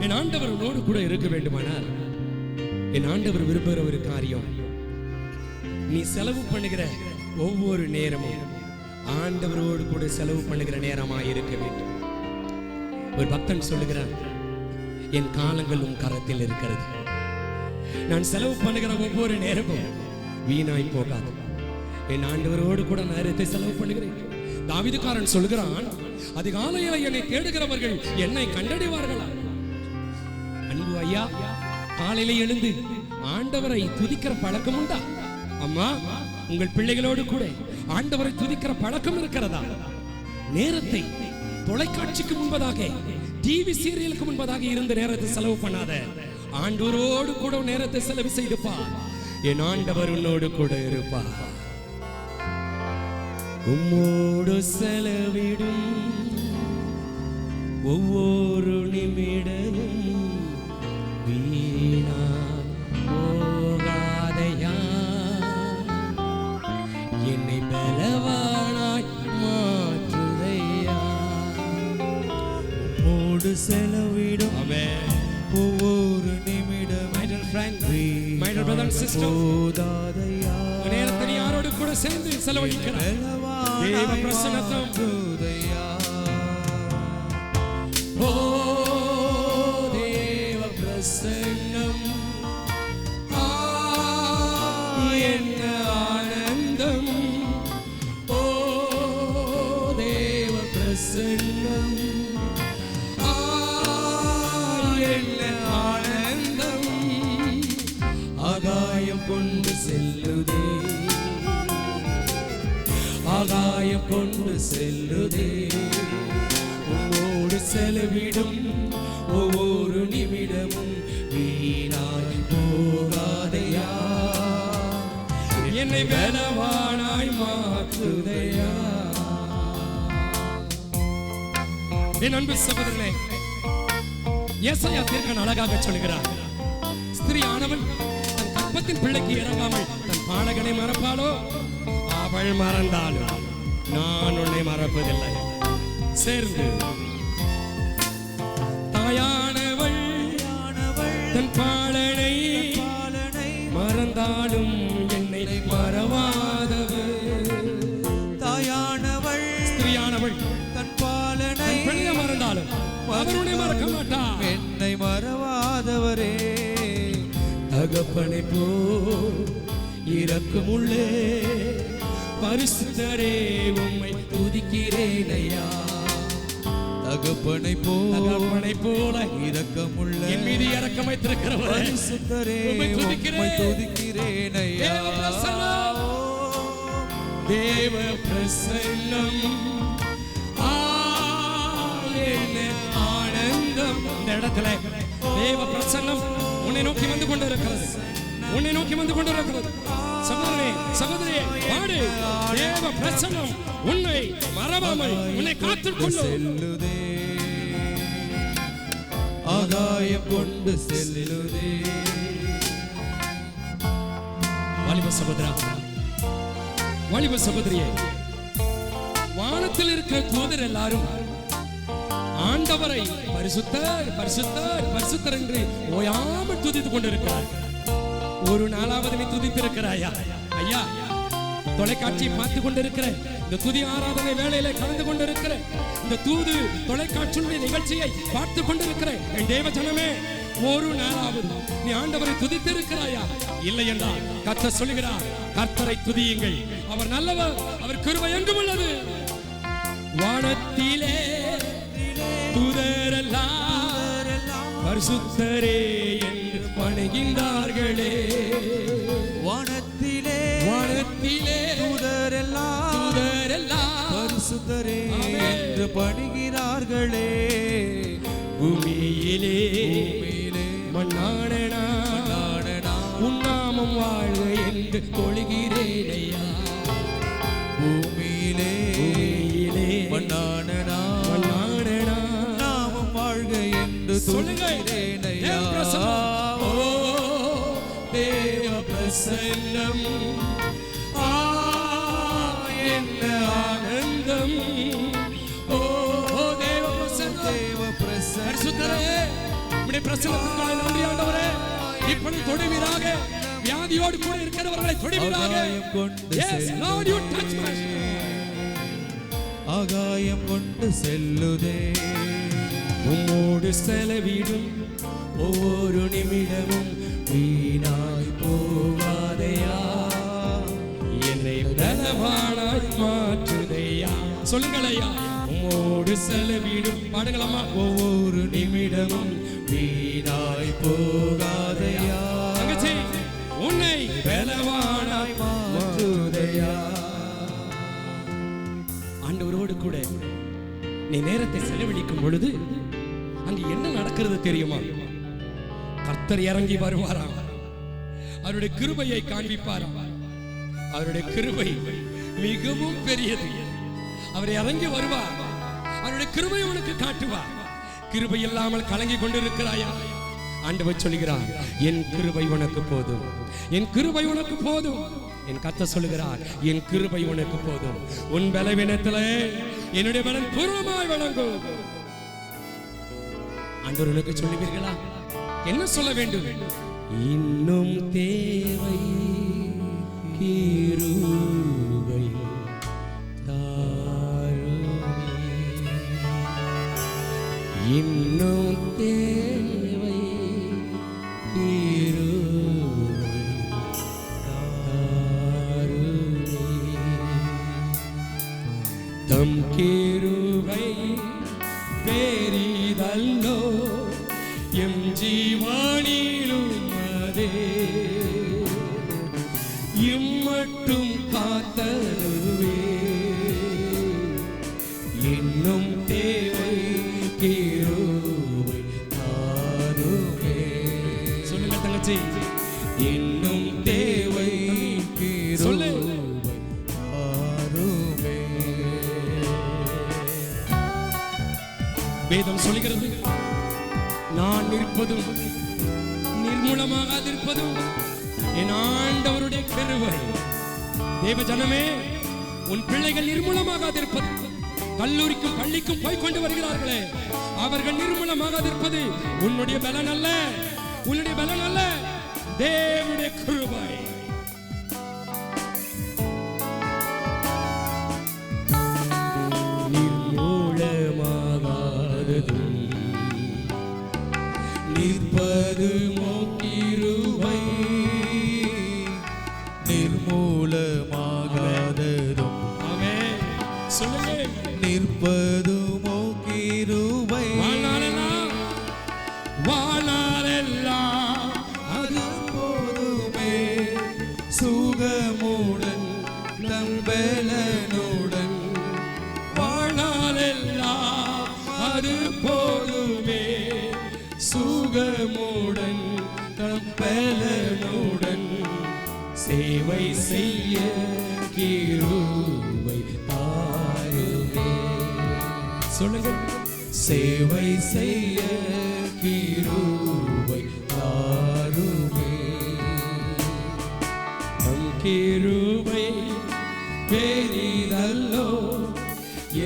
என் ஆண்டவர் உன்னோடு கூட இருக்க வேண்டுமானால் என் ஆண்டவர் விரும்புகிற ஒரு காரியம், நீ செலவு பண்ணுகிற ஒவ்வொரு நேரமும் ஆண்டவரோடு கூட செலவு பண்ணுகிற நேரமா இருக்க வேண்டும். ஒரு பக்தன் சொல்லுகிறான், என் காலங்கள் உன் கரத்தில் இருக்கிறது. நான் செலவு பண்ணுகிற ஒவ்வொரு நேரமும் வீணாய் போகாது. என் ஆண்டவரோடு கூட நேரத்தை செலவு பண்ணுகிறேன். தாவீதுக்காரன் சொல்கிறான், அதிகாலையில் என்னை தேடுகிறவர்கள் என்னை கண்டடைவார்களா? அன்பு ஐயா, காலையில எழுந்து ஆண்டவரை துதிக்கிற பழக்கம் உண்டா? அம்மா, உங்கள் பிள்ளைகளோடு கூட ஆண்டவரை துதிக்கிற பழக்கம் இருக்கிறதா? நேரத்தை தொலைக்காட்சிக்கு முன்பதாக, டிவி சீரியலுக்கு முன்பதாக இருந்த நேரத்தை செலவு பண்ணாத. ஆண்டவரோடு கூட நேரத்தை செலவு செய்துப்பா. என் ஆண்டவர் உன்னோடு கூட இருப்பா. உம்மோடு செலவிடும் ஒவ்வொரு நிமிடமும் வீணா போகாதையா, என்னை பலவானாய் மாற்றுதையா. உம்மோடு செலவிடும் ஒவ்வொரு நிமிடம் நேரத்தை யாரோடு கூட சேர்ந்து செலவழிக்கிறார். தேவ பிரசன்னத்தம் ஓ தேவ பிரசன்னம் என்ன ஆனந்தம். ஓ தேவ பிரசன்னம் என்ன ஆனந்தம். ஆகாயம் கொண்டு செல்லுதே, ஆகாயம் கொண்டு செல்லுதே. உன்னோடு செலவிடும் ஒவ்வொரு நிமிடமும் வீணாய் போகாதையா, என்னை பலவானாய் மாற்றுதையா. என் அன்பு சகோதரனே, ஏசாயா தீர்க்கன் அழகாக சொல்கிறார், ஸ்திரீ ஆனவள் தன் கற்பத்தின் பிள்ளைக்கு இறங்காமல் தன் பாலகனை மறப்பாளோ? அவள் மறந்தாலும் நான் உன்னை மறப்பதில்லை. சேர்ந்து தாயானவள் தன் பாலனை மறந்தாலும் என்னை மறவாதவள். தாயானவள் ஸ்திரீயானவள் தன் பாலனை மறந்தாலும் அவர் உன்னை மறக்க மாட்டார். என்னை மறவாதவரே, தகப்பனை போ இரக்கமுள்ளே பரிசுத்தரே உம்மை துதிக்கிறேன் ஐயா. தகப்பனை போல இரக்கமுள்ள என் மீது இரக்கம் வைத்திருக்கிறவர் பரிசுத்தரே உம்மை துதிக்கிறேன் ஐயா. தேவ பிரசன்னம் என்ன ஆனந்தம். இந்த இடத்துல தேவ பிரசன்னம் உன்னை நோக்கி வந்து கொண்டிருக்கிறது, உன்னை நோக்கி வந்து கொண்டிருக்கிறது. சகோதரனே சகோதரியே, பாடு. தேவ பிரசன்னம் உன்னை மறவாமல் உன்னை காத்துக் கொண்டு செல்லுதே, ஆகாயம் கொண்டு செல்லுதே. வாலிப சகோதரா, வாலிப சகோதரியே, வானத்தில் இருக்கிற தூதர் எல்லாரும் ஆண்டவரை பரிசுத்தர் பரிசுத்தர் பரிசுத்தர் என்று ஓயாமல் துதித்துக் கொண்டிருக்கிறார். ஒரு நாளாவது நீ துதித்திருக்கிறாயா? ஐயா, தொலைக்காட்சியை பார்த்து கொண்டிருக்கிற, இந்த துதி ஆராதனை வேளையில கலந்து கொண்டிருக்கிற, இந்த தூது தொலைக்காட்சியுடைய நிகழ்ச்சியை பார்த்து கொண்டிருக்கிற என் தேவ ஜனமே, ஒரு நாளாவது நீ ஆண்டவரை துதித்திருக்கிறாயா? இல்லை என்றால் கர்த்தர் சொல்லுகிறார், கர்த்தரை துதியுங்கள், அவர் நல்லவர், அவர் கிருபை எங்கும் உள்ளது. வானத்திலே தூதரெல்லாம் பரிசுத்தரே என்று பணிகின்றார்களே. வானத்திலே தூதரெல்லாம் பரிசுத்தரே என்று பணிகிறார்களே. பூமியிலே மண்ணான உன் நாமம் வாழ்க என்று தொழுகிறேன் ஐயா. பூமியிலே மண்ணான நாமம் வாழ்க என்று சொல்லுகிறேன் ஐயா. ஓ தேவ பிரசன்னம் என்ன ஆனந்தம். ஓ தேவ பிரசன்னம், தேவ பிரசன்னம் உம்முடைய பிரசன்னத்துக்காக நன்றி ஆண்டவரே. இப்பொழுது தொடுவீராக, வியாதியோடு கூட இருக்கிறவர்களை தொடுவீராக. Yes, Lord, you touch my ஆகாயம் கொண்டு செல்லுதே. உம்மோடு செலவிடும் ஒவ்வொரு நிமிடமும் வீணாய் போகாதையா, என்னை பலவானாய் மாற்றுதையா. சொல்லுங்களையா. உம்மோடு செலவிடும், பாடுங்களம்மா. ஒவ்வொரு நிமிடமும் வீணாய் போகாதையா, தங்கச்சி உன்னை பலவானாய் மாற்றுதையா. ஆண்டவரோடு கூட நீ நேரத்தை செலவழிக்கும் பொழுது அங்கு என்ன நடக்கிறது தெரியுமா? கர்த்தர் இறங்கி வருவாராம். அவருடைய கிருபையை காண்பிப்பாராம். அவருடைய கிருபை மிகவும் பெரியது. அவர் இறங்கி வருவார். அவருடைய கிருபை உனக்கு காட்டுவார். கிருபை இல்லாமல் கலங்கி கொண்டிருக்கிறாயா? ஆண்டவர் சொல்கிறார், என் கிருபை உனக்கு போதும், என் கிருபை உனக்கு போதும். என் கர்த்தர் சொல்லுகிறார், என் கிருபை உனக்கு போதும். உன் பலவீனத்திலே என்னுடைய பலன் பூர்வமாய் வழங்கும். ஆண்டவர் உனக்கு சொல்லுவீர்களா? என்ன சொல்ல வேண்டும்? இன்னும் தேவை கிருபை தாருமே, இன்னும் தேவை கிருபை தாருமே. தம் கிருபை பெரிதல்லோ, எம் ஜீவானிலும் அதே, இம்மட்டும் காத்தருவே, இன்னும் தேவை கிருபை தாருமே. சொல்லுங்க தங்கச்சி, இன்னும் தேவை கிருபை தாருமே. வேதம் சொல்லுகிறது, நான் நிற்பதும் நிர்மூலமாகாதிருப்பதும் என் ஆண்டவருடைய கிருபை. தேவ ஜனமே, உன் பிள்ளைகள் நிர்மூலமாகாதிருப்பது, கல்லூரிக்கும் பள்ளிக்கும் போய் கொண்டு வருகிறார்களே, அவர்கள் நிர்மூலமாகாதிருப்பது உன்னுடைய பலன் அல்ல, உன்னுடைய பலன் அல்ல, தேவனுடைய கிருபை. நிர்மூலமாகாததும் நிற்பது கிருபை, நிர்மூலமாகாததும் ஆமென். சொல்லுங்க. நிற்பதுமோ கிருபை, வாழ்நாளெல்லாம் அது போதுமே, சுகமுடன் நம்பலனுடன், வாழ்நாளெல்லாம் அது போதுமே, சுகமுடன் பலனுடன் சேவை செய்ய கிருபை தாருமே. சொல்லுங்க. சேவை செய்ய கிருபை தாருமே. நம் கிருபை பெரிதல்லோ,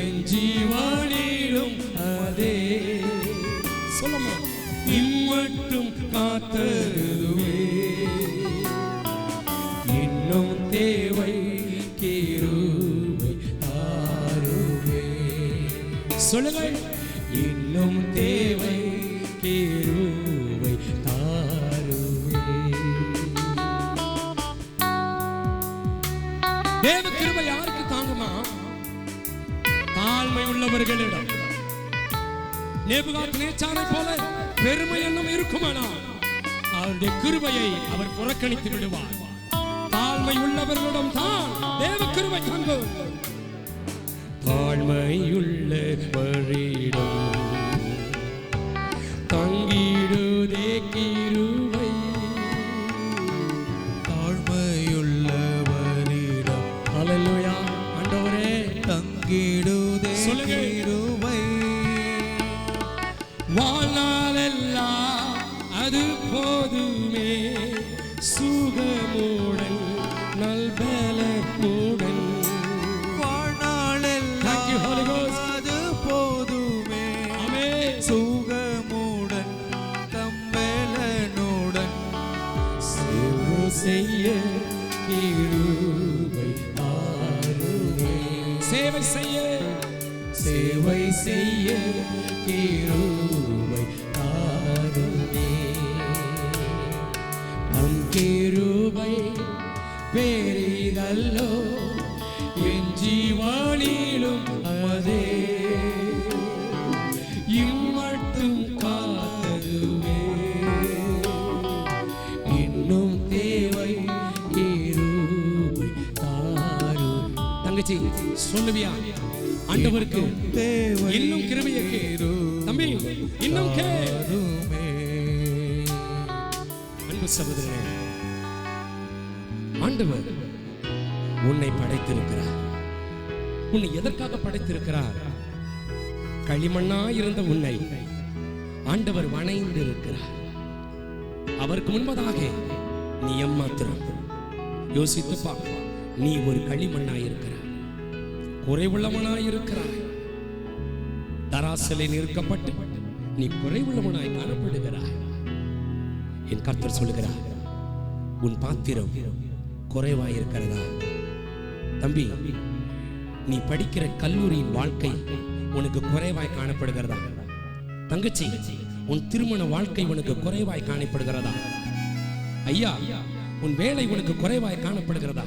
என் ஜீவானிலும் அதே. சொல்லுமா. இம்மட்டும் காத்தருவே, இன்னும் தேவை கிருபை தாருவே. சொல்லுங்க. இன்னும் தேவை கிருபை தாருவே. தேவ கிருபை யாருக்கு தாங்குமா? தாழ்மை உள்ளவர்களிடம். நேபுகாத்நேச்சாரை போல பெருமை எண்ணம் இருக்குமானால் அவருடைய கிருபையை அவர் புறக்கணித்து விடுவார். தாழ்மை உள்ளவர்களிடம் தான் தேவ கிருபை தாங்கும். தாழ்மையுள்ளவரிடம் தங்கிடுதே கிருபை, தாழ்மையுள்ளவரிடம் ஹல்லேலூயா. ஆண்டவரே தங்கிடுதே கிருபை, வாழ்நாளெல்லாம் அது போதுமே, சுகமுடன் நல்பலனுடன். Thank you, Holy Ghost. அது போதுமே, ஆமென். சுகமுடன் செய்ய கிருபை தாருமே. சேவை செய்ய கிருபை தாருமே. நம் கிருபை பெரிதல்லோ என் ஜீவனிலும் அதே இம்மட்டும் காத்ததுவே. இன்னும் தேவை கிருபை தாரும். தங்கச்சி சொல்லுவியா ஆண்டவருக்கு இன்னும் கிருபையை கேரு தம்பி, இன்னும் கேருமே. அன்பு சகோதரனே, ஆண்டவர் உன்னை படைத்திருக்கிறார். உன்னை எதற்காக படைத்திருக்கிறார்? களிமண்ணா இருந்த உன்னை ஆண்டவர் வணைந்து இருக்கிறார். அவருக்கு முன்பதாக நீ எம்மாத்திரம் யோசித்து பார். நீ ஒரு களிமண்ணாய் இருக்கிறாய், குறைவுள்ளவனாய் இருக்கிறாய். தராசிலே நிற்கப்பட்டு நீ குறைவுள்ளவனாய் காணப்படுகிறாய். என் கர்த்தர் சொல்லுகிறார், உன் பாத்திரம் குறைவாய் இருக்கிறதா? தம்பி, நீ படிக்கிற கல்லூரியின் வாழ்க்கை உனக்கு குறைவாய் காணப்படுகிறதா? தங்கச்சி, உன் திருமண வாழ்க்கை உனக்கு குறைவாய் காணப்படுகிறதா? ஐயா, உன் வேலை உனக்கு குறைவாய் காணப்படுகிறதா?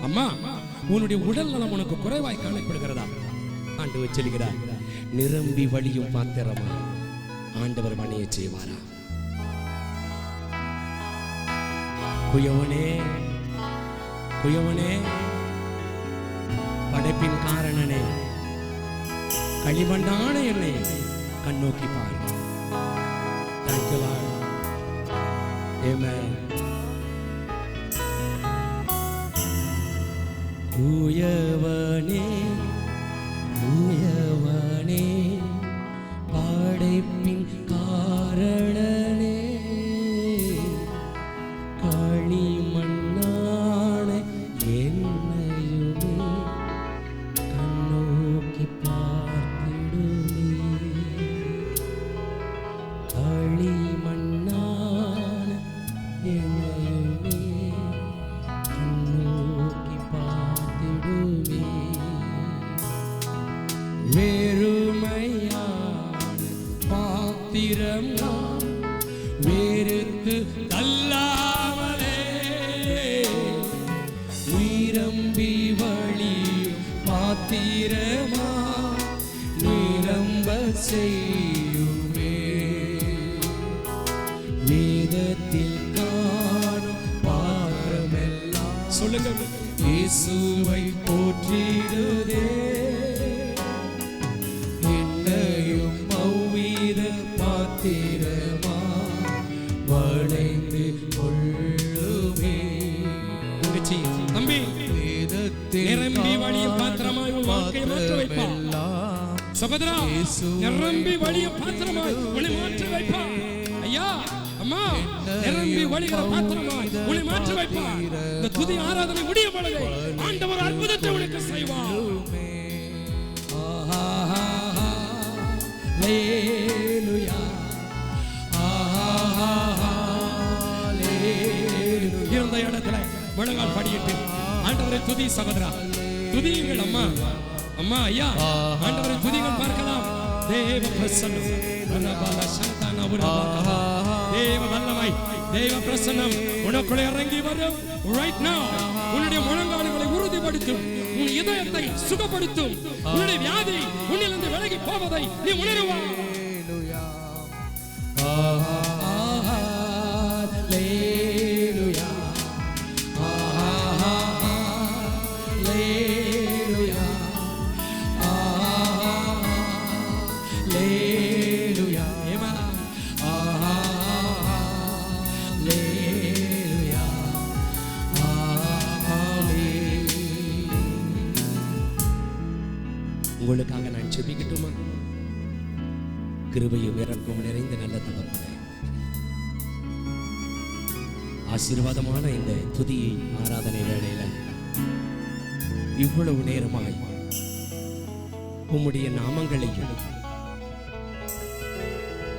அம்மா, உன்னுடைய உடல் நலம் உனக்கு குறைவாய் காணப்படுகிறதா? ஆண்டவர் சொல்கிறார், நிரம்பி வழியும் பாத்திரமா ஆண்டவர் மணிய செய்வாரா? குயவனே, குயவனே, படைப்பின் காரணனே, களிமண்ணான என்னை கண்ணோக்கி பாரு. Thank you, Lord. Amen. குயவனே, குயவனே, படைப்பின் காரணனே, களிமண்ணான என்னையுமே கண்ணோக்கி பார்த்திடுமே. களிமண்ணான என்னையுமே கண்ணோக்கி பார்த்திடுமே. வெறுமையான பாத்திரம் நான் வெறுத்து தள்ளாமலே, நிரம்பி வழியும் பாத்திரமா நிரம்ப செய்யுமே. வேதத்தில் காணும் பாத்திரமெல்லாம் சொல்லுங்க, இயேசுவை போற்றிடுதே. என்னையும் அவ்வித பாத்திரமா வளைந்து கொள்ளுமே. தங்கச்சி, தம்பி, நிரம்பி வழியும் பாத்திரமாய் உன் வாழ்க்கையை மாற்ற வைப்பார். சகோதரா, நிரம்பி வழியும் பாத்திரமாய் உன்னை மாற்ற வைப்பார். ஐயா, அம்மா, நிரம்பி வழிகிற பாத்திரமாய் உன்னை மாற்ற வைப்பார். இந்த துதி ஆராதனை முடிய பொழுது ஆண்டவர் அற்புதத்தை உனக்கு செய்வார். ஹல்லேலூயா, ஹல்லேலூயா. இருந்த இடத்துல முழங்கால் படியிட்டு ஆண்டவரை துதி. சகோதரா, துதியுங்கள். அம்மா, அம்மா, ஐயா, ஆண்டவரை துதிகள் பார்க்கலாம். தேவ பிரசன்னம், தேவ வல்லமை, தேவ பிரசன்னம் உனக்குள்ளே இறங்கி வரும். right now உன்னுடைய முழங்கால்களை உறுதிப்படுத்தும், உன் இதயத்தை சுகப்படுத்தும். உன்னுடைய வியாதி உன்னிலிருந்து விலகி போவதை நீ உணருவாய். உங்களுக்காக நான் ஜெபிக்கட்டுமா? கிருபையும் இரக்கமும் நிறைந்த நல்ல தகப்பனே, ஆசீர்வாதமான இந்த துதி ஆராதனை வேளையில இவ்வளவு நேரமாய் உம்முடைய நாமங்களையும்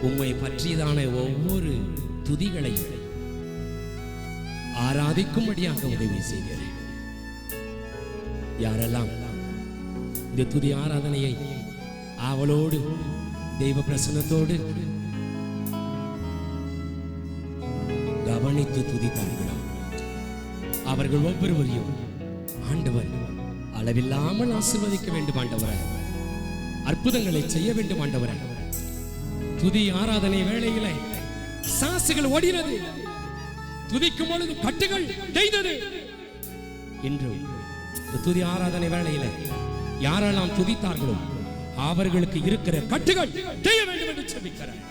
உம்மை பற்றியதான ஒவ்வொரு துதிகளையும் ஆராதிக்கும்படியாக உதவி செய்கிறேன். யாரெல்லாம் இந்த துதி ஆராதனையை ஆவலோடு தெய்வ பிரசன்னத்தோடு கவனித்து துதித்தார்களோ அவர்கள் ஒவ்வொருவரையும் ஆண்டவர் அளவில்லாமல் ஆசீர்வதிக்க வேண்டும். ஆண்டவரே, அற்புதங்களை செய்ய வேண்டும். ஆண்டவரே, துதி ஆராதனை வேளையிலே சாசுகள் ஓடினது, துதிக்கும் பொழுது கட்டுகள் தேய்ந்தது. இன்றும் இந்த துதி ஆராதனை வேளையிலே யாரெல்லாம் துதித்தார்களோ அவர்களுக்கு இருக்கிற கட்டுகள் தேய வேண்டும் என்று ஜெபிக்கிறேன்.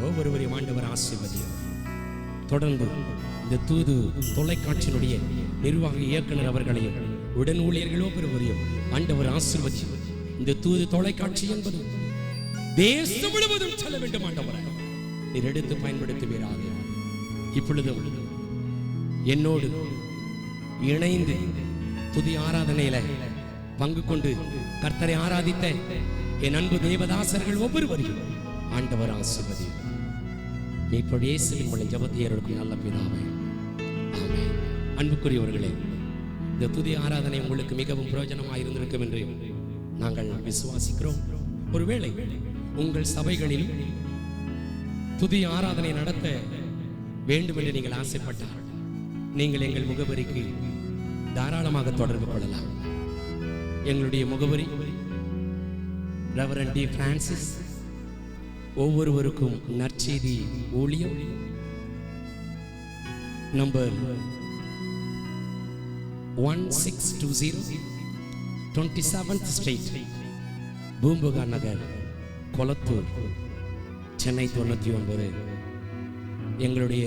ஒவ்வொருவரையும் ஆண்டவர் ஆசீர்வதியும். தொடர்ந்து இந்த தூது தொலைக்காட்சியினுடைய நிர்வாக இயக்குனர் அவர்களையும் உடன் ஊழியர்களோ பெறுவரையும் ஆண்டவர் ஆசீர்வதி. இந்த தூது தொலைக்காட்சி என்பது தேசம் முழுவதும் செல்ல வேண்டும். ஆண்டவரை நீர் எடுத்து பயன்படுத்துவீராக. இப்பொழுதும் என்னோடு இணைந்து துதி ஆராதனையில பங்கு கொண்டு கர்த்தரை ஆராதித்த என் அன்பு தேவதாசர்கள் ஒவ்வொருவரையும் ஆண்டவர் ஆசீர்வதி. இப்பொழுது இயேசுவின் மூலம் ஜெபத்தை ஏறெடுக்கும் நல்ல பிதாவே, ஆமென். அன்புக்குரியவர்களே, இந்த துதி ஆராதனை உங்களுக்கு மிகவும் பிரயோஜனமாக இருந்திருக்கும் என்று நாங்கள் விசுவாசிக்கிறோம். ஒருவேளை உங்கள் சபைகளில் துதி ஆராதனை நடத்த வேண்டும் என்று நீங்கள் ஆசைப்பட்டால் நீங்கள் எங்கள் முகவரிக்கு தாராளமாக தொடர்பு கொள்ளலாம். எங்களுடைய முகவரி ரெவரண்ட் டி பிரான்சிஸ் ஒவ்வொருவருக்கும் நற்செய்தி ஊழியம், நம்பர் 1620 27th ஸ்ட்ரீட், பூம்புகார் நகர், கொளத்தூர், சென்னை 99. எங்களுடைய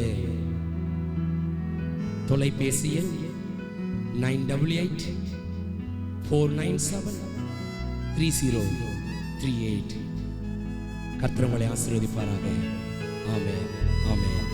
தொலைபேசி எண் 9884973038. கர்த்தர் உங்களை ஆசீர்வதிப்பாராக. ஆமென், ஆமென்.